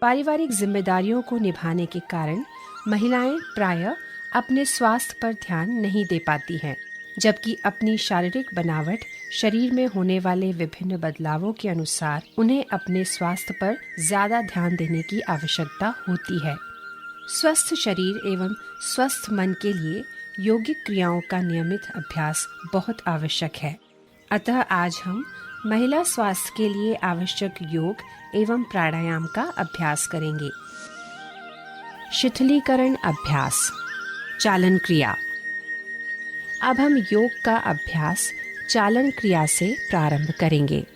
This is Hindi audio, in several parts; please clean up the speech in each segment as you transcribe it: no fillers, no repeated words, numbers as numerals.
पारिवारिक जिम्मेदारियों को निभाने के कारण महिलाएं प्रायः अपने स्वास्थ्य पर ध्यान नहीं दे पाती हैं, जबकि अपनी शारीरिक बनावट, शरीर में होने वाले विभिन्न बदलावों के अनुसार उन्हें अपने स्वास्थ्य पर ज्यादा ध्यान देने की आवश्यकता होती है। स्वस्थ शरीर एवं स्वस्थ मन के लिए योगिक क्रियाओं का नियमित अभ्यास बहुत आवश्यक है। अतः आज हम महिला स्वास्थ्य के लिए आवश्यक योग एवं प्राणायाम का अभ्यास करेंगे। शिथिलीकरण अभ्यास, चालन क्रिया। अब हम योग का अभ्यास चालन क्रिया से प्रारंभ करेंगे।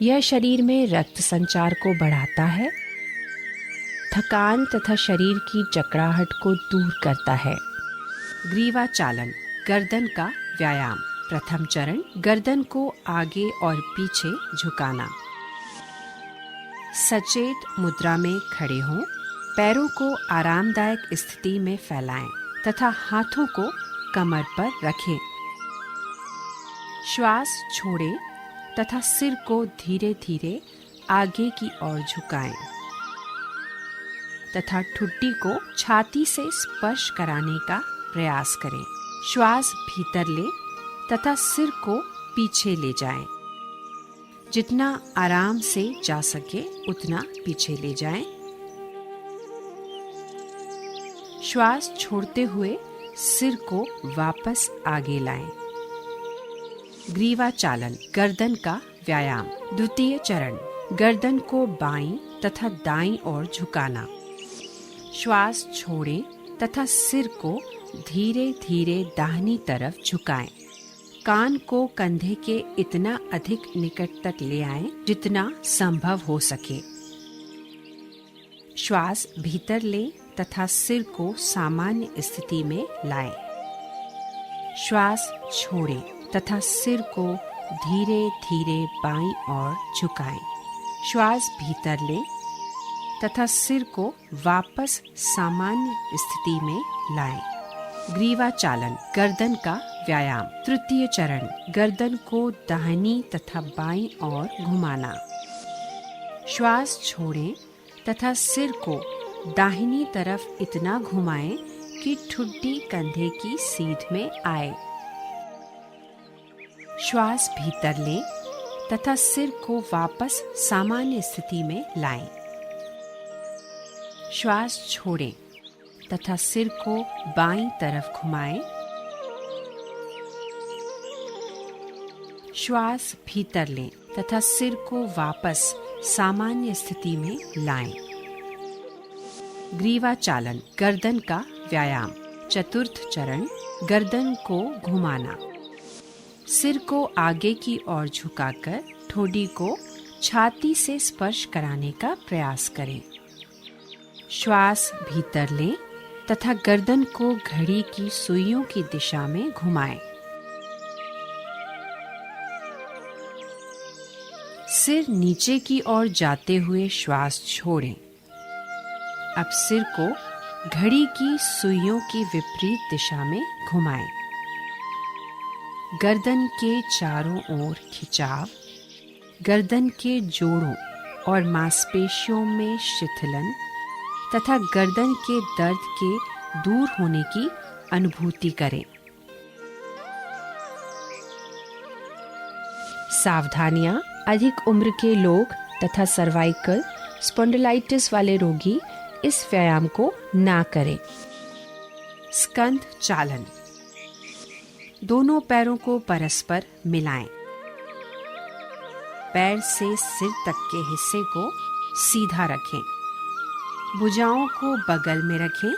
यह शरीर में रक्त संचार को बढ़ाता है, थकान तथा शरीर की जकड़ाहट को दूर करता है। ग्रीवा चालन, गर्दन का व्यायाम। प्रथम चरण, गर्दन को आगे और पीछे झुकाना। सचेत मुद्रा में खड़े हों, पैरों को आरामदायक स्थिति में फैलाएं तथा हाथों को कमर पर रखें। श्वास छोड़ें तथा सिर को धीरे धीरे आगे की ओर झुकाएं तथा ठुड्डी को छाती से स्पर्श कराने का प्रयास करें। श्वास भीतर लें तथा सिर को पीछे ले जाएं। जितना आराम से जा सके उतना पीछे ले जाएं। श्वास छोड़ते हुए सिर को वापस आगे लाएं। ग्रीवा चालन, गर्दन का व्यायाम। द्वितीय चरण, गर्दन को बाईं तथा दाईं ओर झुकाना। श्वास छोड़ें तथा सिर को धीरे धीरे दाहिनी तरफ झुकाएं। कान को कंधे के इतना अधिक निकट तक ले आएं जितना संभव हो सके। श्वास भीतर लें तथा सिर को सामान्य स्थिति में लाएं। श्वास छोड़ें तथा सिर को धीरे धीरे बाईं ओर झुकाएं। श्वास भीतर लें तथा सिर को वापस सामान्य स्थिति में लाएं। ग्रीवा चालन, गर्दन का व्यायाम। तृतीय चरण, गर्दन को दाहिनी तथा बाईं ओर घुमाना। श्वास छोड़ें तथा सिर को दाहिनी तरफ इतना घुमाएं कि ठुड्डी कंधे की सीध में आए। श्वास भीतर लें तथा सिर को वापस सामान्य स्थिति में लाएं। श्वास छोड़ें तथा सिर को बाईं तरफ घुमाएं। श्वास भीतर लें तथा सिर को वापस सामान्य स्थिति में लाएं। ग्रीवा चालन, गर्दन का व्यायाम। चतुर्थ चरण, गर्दन को घुमाना। सिर को आगे की ओर झुकाकर ठोड़ी को छाती से स्पर्श कराने का प्रयास करें। श्वास भीतर लें तथा गर्दन को घड़ी की सुइयों की दिशा में घुमाएं। सिर नीचे की ओर जाते हुए श्वास छोड़ें। अब सिर को घड़ी की सुइयों की विपरीत दिशा में घुमाएं। गर्दन के चारों ओर खिंचाव, गर्दन के जोड़ों और मांसपेशियों में शिथिलन तथा गर्दन के दर्द के दूर होने की अनुभूति करें। सावधानियां, अधिक उम्र के लोग तथा सर्वाइकल स्पॉन्डिलाइटिस वाले रोगी इस व्यायाम को ना करें। स्कंध चालन, दोनों पैरों को परस्पर मिलाएं। पैर से सिर तक के हिस्से को सीधा रखें। भुजाओं को बगल में रखें।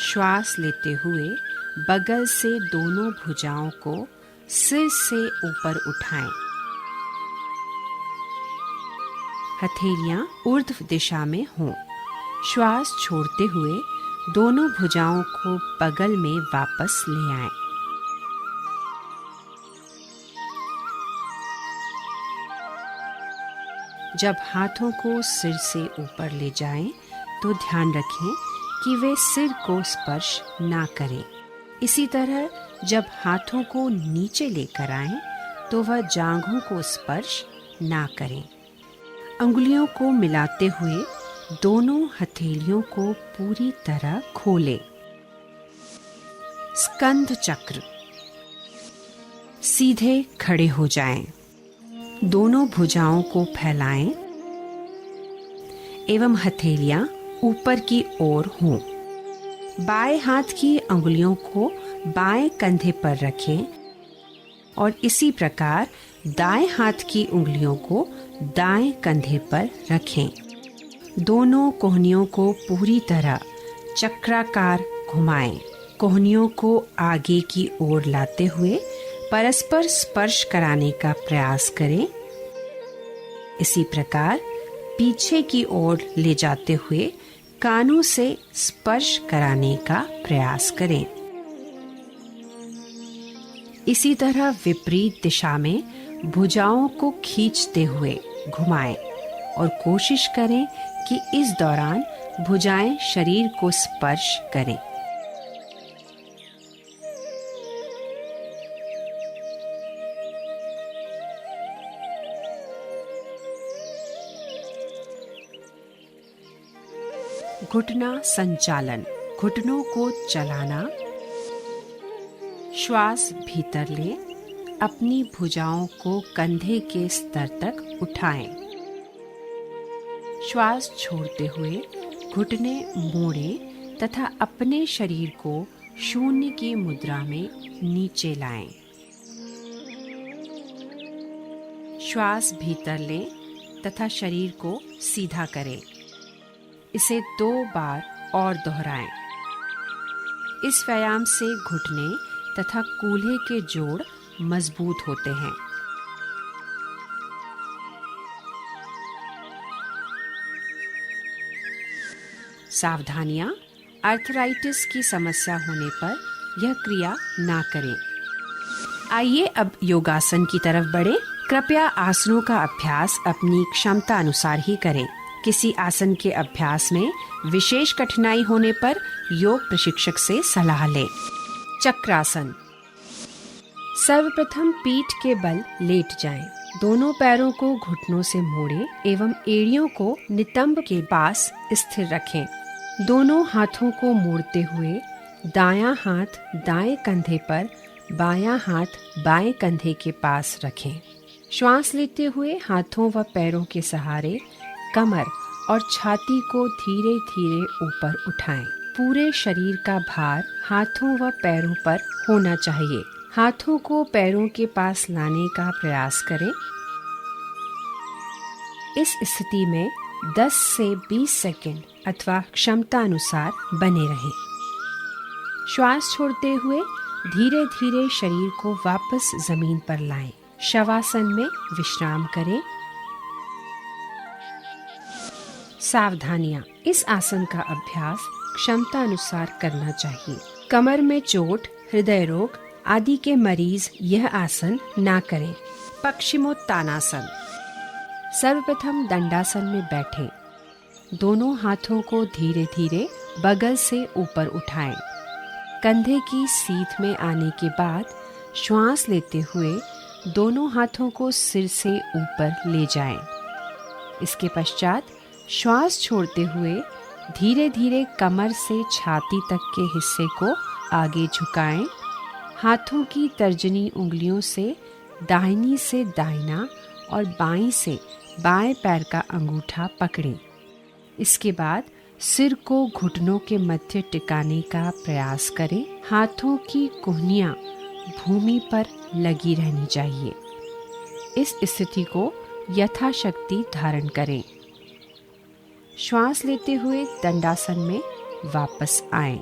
श्वास लेते हुए बगल से दोनों भुजाओं को सिर से ऊपर उठाएं। हथेलियां ऊर्ध्व दिशा में हों। श्वास छोड़ते हुए दोनों भुजाओं को बगल में वापस ले आएं। जब हाथों को सिर से ऊपर ले जाएं, तो ध्यान रखें कि वे सिर को स्पर्श ना करें। इसी तरह जब हाथों को नीचे लेकर आएं, तो वह जांघों को स्पर्श ना करें। अंगुलियों को मिलाते हुए दोनों हथेलियों को पूरी तरह खोलें। स्कंध चक्र। सीधे खड़े हो जाएं। दोनों भुजाओं को फैलाएं एवं हथेलियां ऊपर की ओर हों। बाएं हाथ की अंगुलियों को बाएं कंधे पर रखें और इसी प्रकार दाएं हाथ की उंगलियों को दाएं कंधे पर रखें। दोनों कोहनियों को पूरी तरह चक्राकार घुमाएं। कोहनियों को आगे की ओर लाते हुए परस्पर स्पर्श कराने का प्रयास करें। इसी प्रकार पीछे की ओर ले जाते हुए कानों से स्पर्श कराने का प्रयास करें। इसी तरह विपरीत दिशा में भुजाओं को खींचते हुए घुमाएं और कोशिश करें कि इस दौरान भुजाएं शरीर को स्पर्श करें। घुटना संचालन। घुटनों को चलाना। श्वास भीतर लें। अपनी भुजाओं को कंधे के स्तर तक उठाएं। श्वास छोड़ते हुए घुटने मोड़ें तथा अपने शरीर को शून्य की मुद्रा में नीचे लाएं। श्वास भीतर लें तथा शरीर को सीधा करें। इसे 2 बार और दोहराएं। इस व्यायाम से घुटने तथा कूल्हे के जोड़ मजबूत होते हैं। सावधानियां। आर्थराइटिस की समस्या होने पर यह क्रिया ना करें। आइए अब योगासन की तरफ बढ़ें। कृपया आसनों का अभ्यास अपनी क्षमता अनुसार ही करें। किसी आसन के अभ्यास में विशेष कठिनाई होने पर योग प्रशिक्षक से सलाह लें। चक्रासन। सर्वप्रथम पीठ के बल लेट जाएं। दोनों पैरों को घुटनों से मोड़ें एवं एड़ियों को नितंब के पास स्थिर रखें। दोनों हाथों को मोड़ते हुए दायां हाथ दाएं कंधे पर, बायां हाथ बाएं कंधे के पास रखें। श्वास लेते हुए हाथों व पैरों के सहारे कमर और छाती को धीरे धीरे ऊपर उठाएं। पूरे शरीर का भार हाथों व पैरों पर होना चाहिए। हाथों को पैरों के पास लाने का प्रयास करें। इस स्थिति में 10 से 20 सेकंड अथवा क्षमता अनुसार बने रहें। श्वास छोड़ते हुए धीरे धीरे शरीर को वापस जमीन पर लाएं। शवासन में विश्राम करें। सावधानियां। इस आसन का अभ्यास क्षमता अनुसार करना चाहिए। कमर में चोट, हृदय रोग आदि के मरीज यह आसन ना करें। पश्चिमोत्तानासन। सर्वप्रथम दंडासन में बैठें। दोनों हाथों को धीरे धीरे बगल से ऊपर उठाएं। कंधे की सीध में आने के बाद श्वास लेते हुए दोनों हाथों को सिर से ऊपर ले जाएं। इसके पश्चात श्वास छोड़ते हुए धीरे धीरे कमर से छाती तक के हिस्से को आगे झुकाएं। हाथों की तर्जनी उंगलियों से दाहिनी से दाहिना और बाईं से बाएं पैर का अंगूठा पकड़ें। इसके बाद सिर को घुटनों के मध्य टिकाने का प्रयास करें। हाथों की कोहनियां भूमि पर लगी रहनी चाहिए। इस स्थिति को यथाशक्ति धारण करें। श्वास लेते हुए दंडासन में वापस आएं।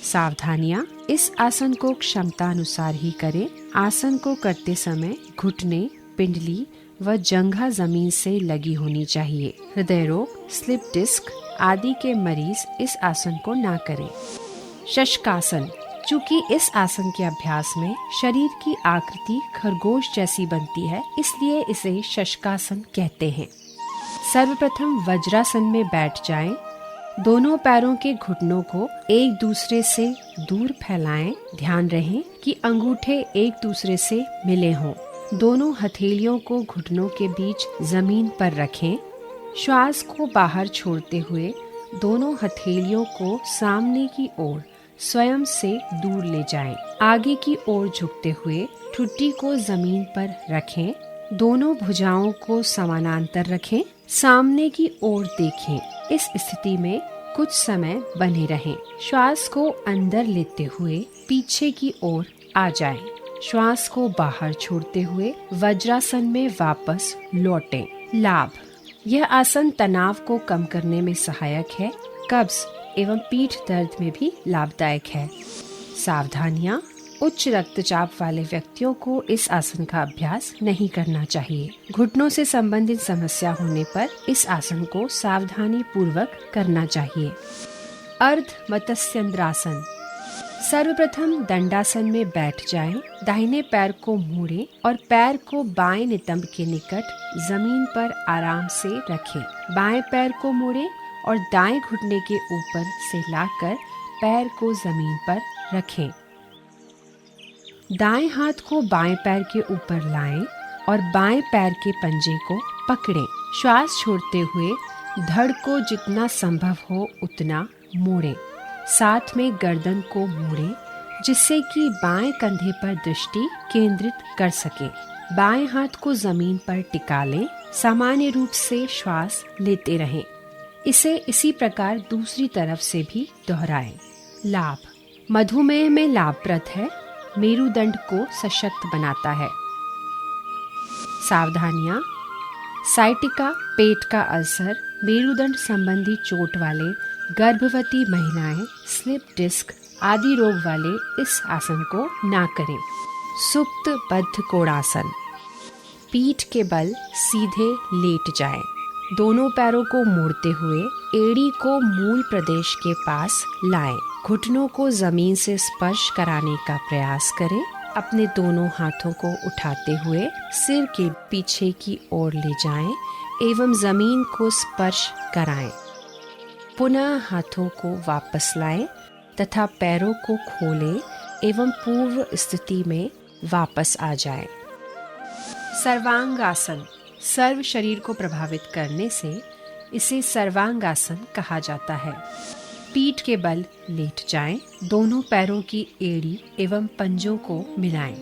सावधानियां। इस आसन को क्षमता अनुसार ही करें। आसन को करते समय घुटने, पिंडली व जंघा जमीन से लगी होनी चाहिए। हृदय रोग, स्लिप डिस्क आदि के मरीज इस आसन को ना करें। शशकासन। चूंकि इस आसन के अभ्यास में शरीर की आकृति खरगोश जैसी बनती है, इसलिए इसे शशकासन कहते हैं। सर्वप्रथम वज्रासन में बैठ जाएं। दोनों पैरों के घुटनों को एक दूसरे से दूर फैलाएं। ध्यान रहे कि अंगूठे एक दूसरे से मिले हों। दोनों हथेलियों को घुटनों के बीच जमीन पर रखें। श्वास को बाहर छोड़ते हुए दोनों हथेलियों को सामने की ओर स्वयं से दूर ले जाएं। आगे की ओर झुकते हुए ठुड्डी को जमीन पर रखें। दोनों भुजाओं को समानांतर रखें। सामने की ओर देखें। इस स्थिति में कुछ समय बने रहें। श्वास को अंदर लेते हुए पीछे की ओर आ जाएं। श्वास को बाहर छोड़ते हुए वज्रासन में वापस लौटें। लाभ: यह आसन तनाव को कम करने में सहायक है। कब्ज एवं पीठ दर्द में भी लाभदायक है। सावधानियां: उच्च रक्तचाप वाले व्यक्तियों को इस आसन का अभ्यास नहीं करना चाहिए। घुटनों से संबंधित समस्या होने पर इस आसन को सावधानी पूर्वक करना चाहिए। अर्ध मत्स्येंद्रासन: सर्वप्रथम दंडासन में बैठ जाएं। दाहिने पैर को मोड़ें और पैर को बाएं नितंब के निकट जमीन पर आराम से रखें। बाएं पैर को मोड़ें और दाएं घुटने के ऊपर से लाकर पैर को जमीन पर रखें। दाएं हाथ को बाएं पैर के ऊपर लाएं और बाएं पैर के पंजे को पकड़ें। श्वास छोड़ते हुए धड़ को जितना संभव हो उतना मोड़ें। साथ में गर्दन को मोड़ें जिससे कि बाएं कंधे पर दृष्टि केंद्रित कर सके। बाएं हाथ को जमीन पर टिका लें। सामान्य रूप से श्वास लेते रहें। इसे इसी प्रकार दूसरी तरफ से भी दोहराएं। लाभ: मधुमेह में लाभप्रद है। मेरुदंड को सशक्त बनाता है। सावधानियां: साइटिका, पेट का अल्सर, मेरुदंड संबंधी चोट वाले गर्भवती महिलाएं, स्लिप डिस्क आदि रोग वाले इस आसन को ना करें। सुप्त बद्ध कोणासन: पीठ के बल सीधे लेट जाएं। दोनों पैरों को मोड़ते हुए एड़ी को मूल प्रदेश के पास लाएं। घुटनों को जमीन से स्पर्श कराने का प्रयास करें। अपने दोनों हाथों को उठाते हुए सिर के पीछे की ओर ले जाएं एवं जमीन को स्पर्श कराएं। पुनः हाथों को वापस लाएं तथा पैरों को खोलें एवं पूर्व स्थिति में वापस आ जाएं। सर्वांगासन: सर्व शरीर को प्रभावित करने से इसे सर्वांगासन कहा जाता है। पीठ के बल लेट जाएं। दोनों पैरों की एड़ी एवं पंजों को मिलाएं।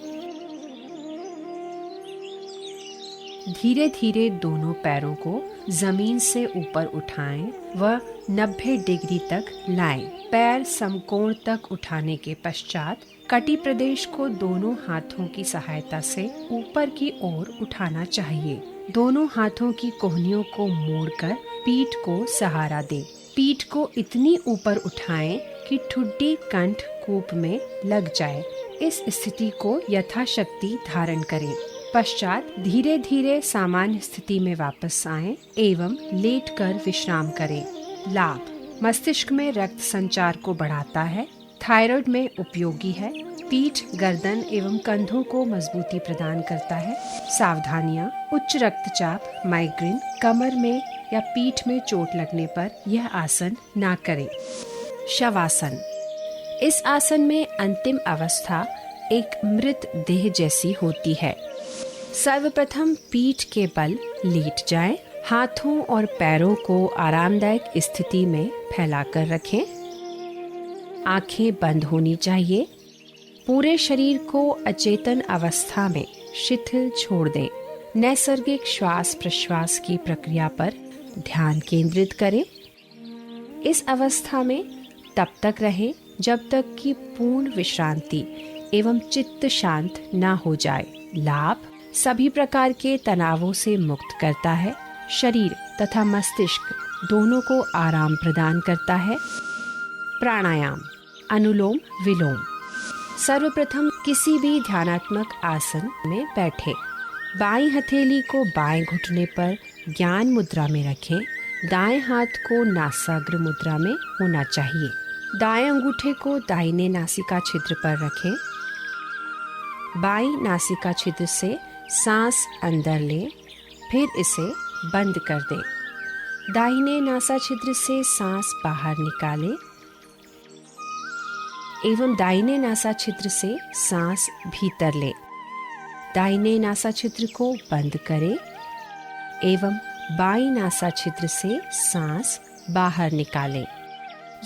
धीरे धीरे दोनों पैरों को जमीन से ऊपर उठाएं व 90 डिग्री तक लाएं। पैर समकोण तक उठाने के पश्चात कटी प्रदेश को दोनों हाथों की सहायता से ऊपर की ओर उठाना चाहिए। दोनों हाथों की कोहनियों को मोड़कर पीठ को सहारा दें। पीठ को इतनी ऊपर उठाएं कि ठुड्डी कंठ कूप में लग जाए। इस स्थिति को यथाशक्ति धारण करें। पश्चात धीरे धीरे सामान्य स्थिति में वापस आएं एवं लेटकर विश्राम करें। लाभ: मस्तिष्क में रक्त संचार को बढ़ाता है। थायराइड में उपयोगी है। पीठ, गर्दन एवं कंधों को मजबूती प्रदान करता है। सावधानियां: उच्च रक्तचाप, माइग्रेन, कमर में या पीठ में चोट लगने पर यह आसन ना करें। शवासन: इस आसन में अंतिम अवस्था एक मृत देह जैसी होती है। सर्वप्रथम पीठ के बल लेट जाएं। हाथों और पैरों को आरामदायक स्थिति में फैलाकर रखें। आंखें बंद होनी चाहिए। पूरे शरीर को अचेतन अवस्था में शिथिल छोड़ दें। नैसर्गिक श्वास प्रश्वास की प्रक्रिया पर ध्यान केंद्रित करें। इस अवस्था में तब तक रहें जब तक कि पूर्ण विश्रांति एवं चित्त शांत न हो जाए। लाभ: सभी प्रकार के तनावों से मुक्त करता है। शरीर तथा मस्तिष्क दोनों को आराम प्रदान करता है। प्राणायाम: अनुलोम विलोम। सर्वप्रथम किसी भी ध्यानात्मक आसन में बैठे। बाईं हथेली को बाएं घुटने पर ज्ञान मुद्रा में रखें। दाएं हाथ को नासाग्र मुद्रा में होना चाहिए। दाएं अंगूठे को दाहिने नासिका छिद्र पर रखें। बाईं नासिका छिद्र से सांस अंदर लें, फिर इसे बंद कर दें। दाहिने नासा छिद्र से सांस बाहर निकालें एवं दाहिने नासा छिद्र से सांस भीतर लें। दाहिने नासा छिद्र को बंद करें एवं बाईं नासा छिद्र से सांस बाहर निकालें।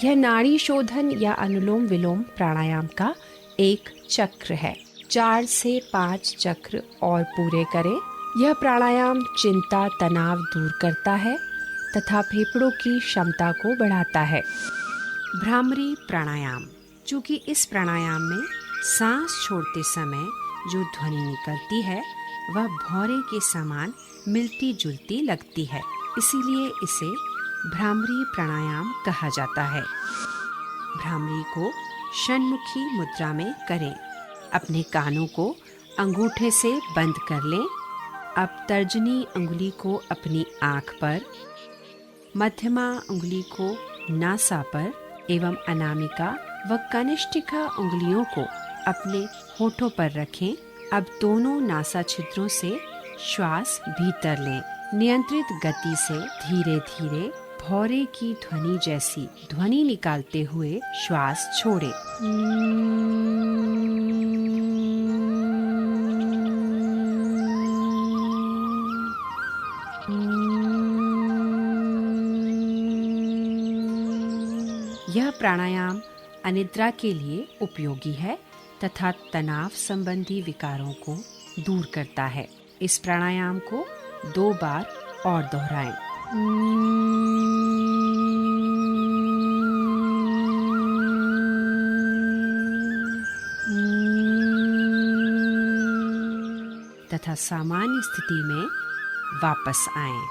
यह नाड़ी शोधन या अनुलोम विलोम प्राणायाम का एक चक्र है। 4 से 5 चक्र और पूरे करें। यह प्राणायाम चिंता तनाव दूर करता है तथा फेफड़ों की क्षमता को बढ़ाता है। भ्रामरी प्राणायाम, चूँकि इस प्राणायाम में सांस छोड़ते समय जो ध्वनि निकलती है वह भौरे के समान मिलती जुलती लगती है, इसीलिए इसे भ्रामरी प्राणायाम कहा जाता है। भ्रामरी को षण्मुखी मुद्रा में करें। अपने कानों को अंगूठे से बंद कर लें। अब तर्जनी अंगुली को अपनी आँख पर, मध्यमा अंगुली को नासा पर एवं अनामिका व कनिष्ठिका उंगलियों को अपने होठों पर रखें। अब दोनों नासा छिद्रों से श्वास भीतर लें। नियंत्रित गति से धीरे धीरे भौरे की ध्वनि जैसी ध्वनि निकालते हुए श्वास छोड़ें। यह प्राणायाम अनिद्रा के लिए उपयोगी है तथा तनाव संबंधी विकारों को दूर करता है। इस प्राणायाम को 2 बार और दोहराएं। तथा सामान्य स्थिति में वापस आएं।